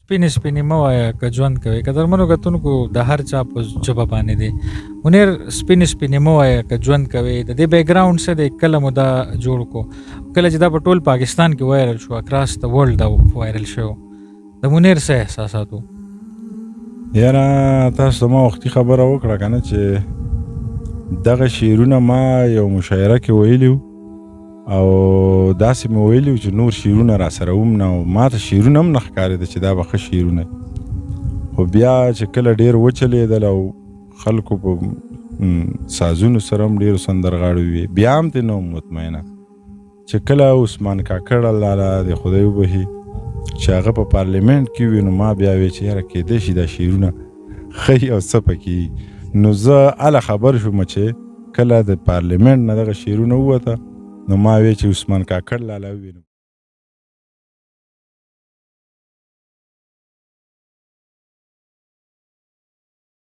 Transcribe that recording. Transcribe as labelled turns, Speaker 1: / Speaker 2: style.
Speaker 1: سپینې سپینې مه وایه که ژوند کوې. قدرمنو کتونکو د هر چا په ژبه باندې دی. منیر سپینې سپینې مه وایه که ژوند کوې. د دې بیکګراوند څه دی؟ کله مو دا جوړ کو؟ کله چې دا په ټول پاکستان کې وایرل شو، اکراس د ورلډ دا وایرل شو، د منیر څه احساسات وو؟
Speaker 2: یاره تاسو ته ما وختي خبره وکړه که نه چې دغه شعرونه ما یو مشاعره کې ویلي وو او داسې مې ویلي وو چې نور شعرونه را سره هم نه، ما ته شعرونه هم نه ښکارېده چې دا به ښه شعرونه خو بیا چې کله ډېر وچلېدل او خلکو په سازونو سره هم ډېرو سندرغاړو وي، بیا هم ترې نه وم مطمئنه چې کله عثمان کاکړ الله د خدای وبخي چې هغه په پارلیمنت کې وي، نو ما بیا وی چې یاره کېدای شي دا شعرونه ښه او څه پکې. نو زه هله خبر شوم چې کله د پارلیمنت نه دغه شعرونه ووته، نو ما وی چې عثمان کاکړ لالا ووینم.